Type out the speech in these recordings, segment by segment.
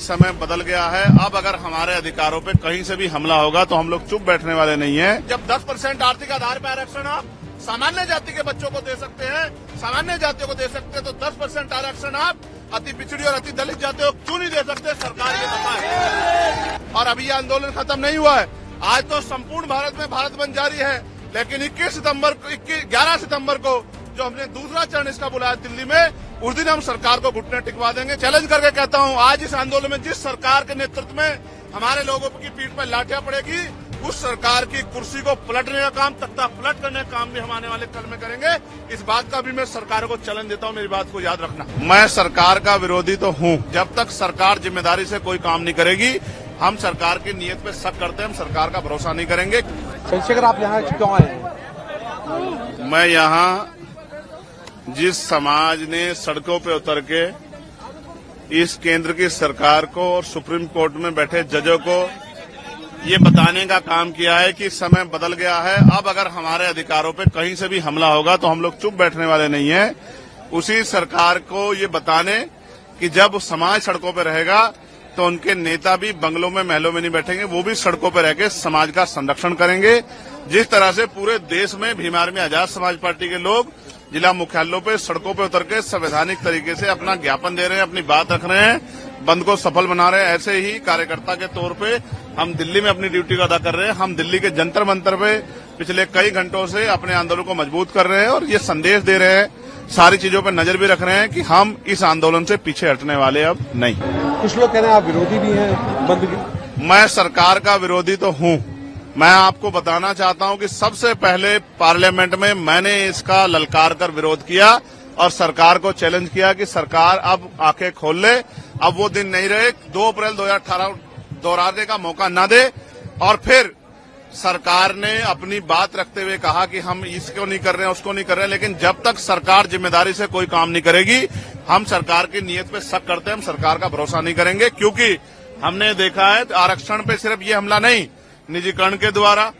समय बदल गया है। अब अगर हमारे अधिकारों पे कहीं से भी हमला होगा तो हम लोग चुप बैठने वाले नहीं हैं। जब 10% आर्थिक आधार पर आरक्षण आप सामान्य जाति के बच्चों को दे सकते हैं, सामान्य जातियों को दे सकते हैं, तो 10% आरक्षण आप अति पिछड़ी और अति दलित जातियों को क्यों नहीं दे सकते? सरकार ये बताए। और अभी ये आंदोलन खत्म नहीं हुआ है। आज तो संपूर्ण भारत में भारत बंद जारी है, लेकिन 11 सितंबर को जो हमने दूसरा चरण इसका बुलाया दिल्ली में, उस दिन हम सरकार को घुटने टिकवा देंगे। चैलेंज करके कहता हूं, आज इस आंदोलन में जिस सरकार के नेतृत्व में हमारे लोगों की पीठ पर लाठियां पड़ेगी, उस सरकार की कुर्सी को पलटने का काम, तख्ता पलट करने का काम भी हम आने वाले कल में करेंगे। इस बात का भी मैं सरकार को चैलेंज देता हूं, मेरी बात को याद रखना। मैं सरकार का विरोधी तो हूं। जब तक सरकार जिम्मेदारी से कोई काम नहीं करेगी, हम सरकार की नीयत पे शक करते हैं, हम सरकार का भरोसा नहीं करेंगे। चंद्रशेखर, आप यहाँ क्यों आए हैं? मैं यहाँ जिस समाज ने सड़कों पे उतर के इस केंद्र की सरकार को और सुप्रीम कोर्ट में बैठे जजों को ये बताने का काम किया है कि समय बदल गया है। अब अगर हमारे अधिकारों पे कहीं से भी हमला होगा तो हम लोग चुप बैठने वाले नहीं हैं। उसी सरकार को ये बताने कि जब समाज सड़कों पे रहेगा तो उनके नेता भी बंगलों में, महलों में नहीं बैठेंगे, वो भी सड़कों पे रह के समाज का संरक्षण करेंगे। जिस तरह से पूरे देश में भीम आर्मी आजाद समाज पार्टी के लोग जिला मुख्यालयों पे सड़कों पे उतर के संवैधानिक तरीके से अपना ज्ञापन दे रहे हैं, अपनी बात रख रहे हैं, बंद को सफल बना रहे हैं, ऐसे ही कार्यकर्ता के तौर पे हम दिल्ली में अपनी ड्यूटी को अदा कर रहे हैं। हम दिल्ली के जंतर मंतर पे पिछले कई घंटों से अपने आंदोलन को मजबूत कर रहे हैं और ये संदेश दे रहे हैं, सारी चीजों पर नजर भी रख रहे हैं कि हम इस आंदोलन से पीछे हटने वाले अब नहीं। कुछ लोग कह रहे हैं आप विरोधी भी हैं बंद के। मैं सरकार का विरोधी तो हूं। मैं आपको बताना चाहता हूं कि सबसे पहले पार्लियामेंट में मैंने इसका ललकार कर विरोध किया और सरकार को चैलेंज किया कि सरकार अब आंखें खोल ले। अब वो दिन नहीं रहे 2 अप्रैल 2018 दोहराने का मौका न दे। और फिर सरकार ने अपनी बात रखते हुए कहा कि हम इसको नहीं कर रहे हैं, उसको नहीं कर रहे हैं, लेकिन जब तक सरकार जिम्मेदारी से कोई काम नहीं करेगी, हम सरकार की नीयत पे शक करते हैं, हम सरकार का भरोसा नहीं करेंगे। क्योंकि हमने देखा है आरक्षण पे सिर्फ ये हमला नहीं, निजीकरण के द्वारा,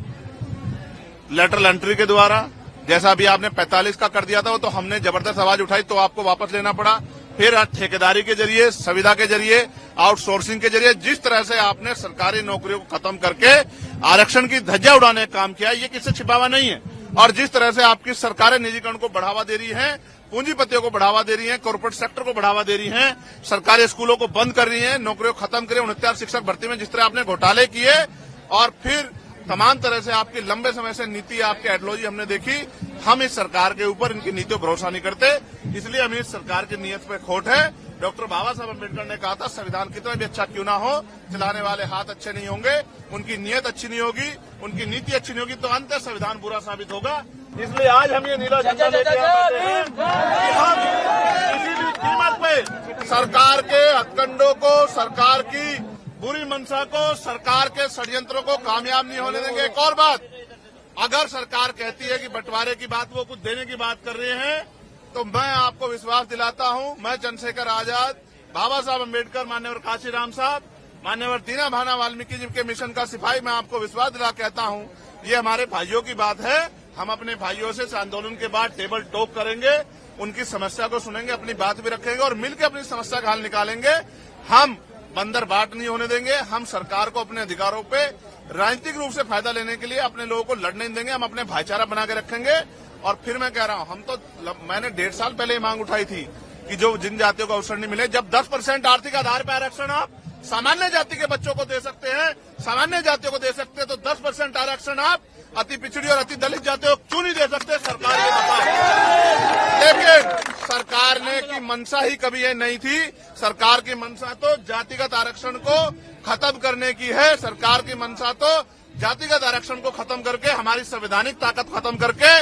लेटरल एंट्री के द्वारा, जैसा अभी आपने 45 का कर दिया था, वो तो हमने जबरदस्त आवाज उठाई तो आपको वापस लेना पड़ा। फिर ठेकेदारी के जरिए, संविदा के जरिए, आउटसोर्सिंग के जरिए, जिस तरह से आपने सरकारी नौकरियों को खत्म करके आरक्षण की धज्जियां उड़ाने का काम किया, ये किससे छिपावा नहीं है। और जिस तरह से आपकी सरकारें निजीकरण को बढ़ावा दे रही हैं, पूंजीपतियों को बढ़ावा दे रही हैं, कॉर्पोरेट सेक्टर को बढ़ावा दे रही हैं, सरकारी स्कूलों को बंद कर रही हैं, नौकरियों को खत्म करें, 69 शिक्षक भर्ती में जिस तरह आपने घोटाले किए, और फिर तमाम तरह से आपकी लंबे समय से नीति, आपकी आइडियोलॉजी हमने देखी। हम इस सरकार के ऊपर, इनकी नीतियों पर भरोसा नहीं करते, इसलिए हमें इस सरकार की नीयत पे खोट है। डॉक्टर बाबा साहब अम्बेडकर ने कहा था, संविधान कितना भी अच्छा क्यों ना हो, चलाने वाले हाथ अच्छे नहीं होंगे, उनकी नीयत अच्छी नहीं होगी, उनकी नीति अच्छी नहीं होगी, तो अंत संविधान बुरा साबित होगा। इसलिए आज हम ये नीला झंडा लेके आते हैं कि हम किसी भी कीमत पे सरकार के हथकंडों को, सरकार की बुरी मंशा को, सरकार के षड्यंत्रों को कामयाब नहीं होने देंगे। एक और बात, अगर सरकार कहती है कि बंटवारे की बात, वो कुछ देने की बात कर रहे हैं, तो मैं आपको विश्वास दिलाता हूं, मैं चंद्रशेखर आजाद, बाबा साहब अम्बेडकर, मान्यवर काशीराम साहब, मान्यवर दीना भाना वाल्मीकि जी के मिशन का सिपाही, मैं आपको विश्वास दिला कहता हूं, ये हमारे भाइयों की बात है। हम अपने भाइयों से इस आंदोलन के बाद टेबल टॉक करेंगे, उनकी समस्या को सुनेंगे, अपनी बात भी रखेंगे और मिलकर अपनी समस्या का हल निकालेंगे। हम बंदर बाट नहीं होने देंगे। हम सरकार को अपने अधिकारों पे राजनीतिक रूप से फायदा लेने के लिए अपने लोगों को लड़ने नहीं देंगे। हम अपने भाईचारा बना के रखेंगे। और फिर मैं कह रहा हूं, मैंने 1.5 साल पहले मांग उठाई थी कि जो जिन जातियों को अवसर नहीं मिले, जब 10% आर्थिक आधार पर आरक्षण आप सामान्य जाति के बच्चों को दे सकते हैं, सामान्य जातियों को दे सकते हैं, तो 10% आरक्षण आप अति पिछड़ी और अति दलित जातियों को क्यों नहीं दे सकते? सरकार ये बताए। लेकिन सरकार ने की मंशा ही कभी ये नहीं थी। सरकार की मंशा तो जातिगत आरक्षण को खत्म करने की है। सरकार की मंशा तो जातिगत आरक्षण को खत्म करके, हमारी संवैधानिक ताकत खत्म करके,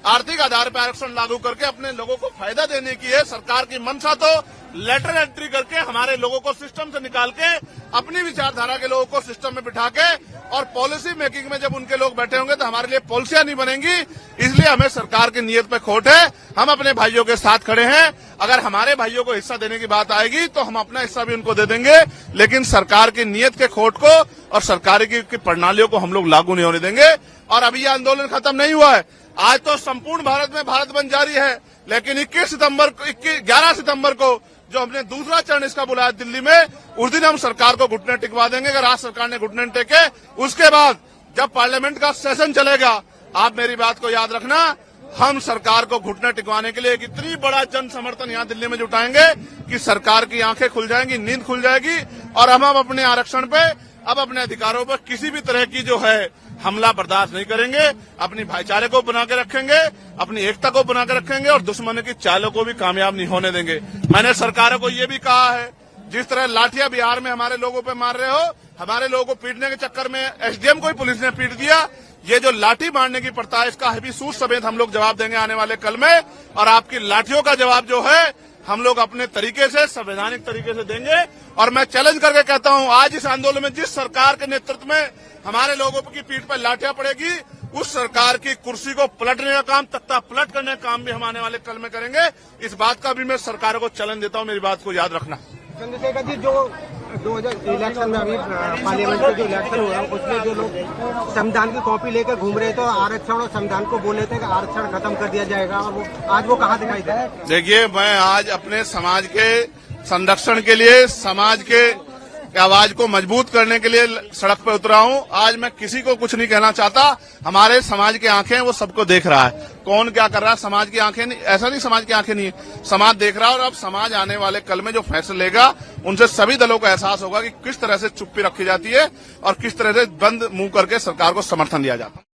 आर्थिक आधार पर आरक्षण लागू करके अपने लोगों को फायदा देने की है। सरकार की मंशा तो लेटर एंट्री करके हमारे लोगों को सिस्टम से निकाल के, अपनी विचारधारा के लोगों को सिस्टम में बिठा के, और पॉलिसी मेकिंग में जब उनके लोग बैठे होंगे तो हमारे लिए पॉलिसियां नहीं बनेंगी। इसलिए हमें सरकार की नीयत पे खोट है। हम अपने भाइयों के साथ खड़े हैं। अगर हमारे भाइयों को हिस्सा देने की बात आएगी तो हम अपना हिस्सा भी उनको दे देंगे, लेकिन सरकार की नीयत के खोट को और सरकार की प्रणालियों को हम लोग लागू नहीं होने देंगे। और अभी ये आंदोलन खत्म नहीं हुआ है। आज तो संपूर्ण भारत में भारत बंद जारी है, लेकिन 11 सितंबर को जो हमने दूसरा चरण इसका बुलाया दिल्ली में, उस दिन हम सरकार को घुटने टिकवा देंगे। अगर आज सरकार ने घुटने टेके, उसके बाद जब पार्लियामेंट का सेशन चलेगा, आप मेरी बात को याद रखना, हम सरकार को घुटने टिकवाने के लिए एक इतनी बड़ा जन समर्थन यहाँ दिल्ली में जुटाएंगे कि सरकार की आंखें खुल जाएंगी, नींद खुल जाएगी, और हम अपने आरक्षण पे, अब अपने अधिकारों पर किसी भी तरह की जो है हमला बर्दाश्त नहीं करेंगे। अपनी भाईचारे को बना के रखेंगे, अपनी एकता को बना के रखेंगे और दुश्मन की चालों को भी कामयाब नहीं होने देंगे। मैंने सरकारों को ये भी कहा है, जिस तरह लाठियां बिहार में हमारे लोगों पे मार रहे हो, हमारे लोगों को पीटने के चक्कर में एसडीएम को ही पुलिस ने पीट दिया, ये जो लाठी मारने की प्रथा है, इसका भी सूद समेत हम लोग जवाब देंगे आने वाले कल में। और आपकी लाठियों का जवाब जो है हम लोग अपने तरीके से, संवैधानिक तरीके से देंगे। और मैं चैलेंज करके कहता हूं, आज इस आंदोलन में जिस सरकार के नेतृत्व में हमारे लोगों की पीठ पर लाठियां पड़ेगी, उस सरकार की कुर्सी को पलटने का काम, तख्ता पलट करने का काम भी हम आने वाले कल में करेंगे। इस बात का भी मैं सरकारों को चैलेंज देता हूं, मेरी बात को याद रखना। चंद्रशेखर जी, जो 2000 इलेक्शन में अभी पार्लियामेंट के जो इलेक्शन हुआ, उसमें जो लोग संविधान की कॉपी लेकर घूम रहे थे, आरक्षण और संविधान को बोल रहे थे कि आरक्षण खत्म कर दिया जाएगा, और आज वो कहाँ दिखाई दे रहा है? देखिए, मैं आज अपने समाज के संरक्षण के लिए, समाज के आवाज को मजबूत करने के लिए सड़क पर उतरा हूं। आज मैं किसी को कुछ नहीं कहना चाहता। हमारे समाज की आंखें वो सबको देख रहा है, कौन क्या कर रहा है। समाज की आंखें नहीं, ऐसा नहीं समाज की आंखें नहीं है, समाज देख रहा है। और अब समाज आने वाले कल में जो फैसले लेगा, उनसे सभी दलों को एहसास होगा कि किस तरह से चुप्पी रखी जाती है और किस तरह से बंद मुंह करके सरकार को समर्थन दिया जाता है।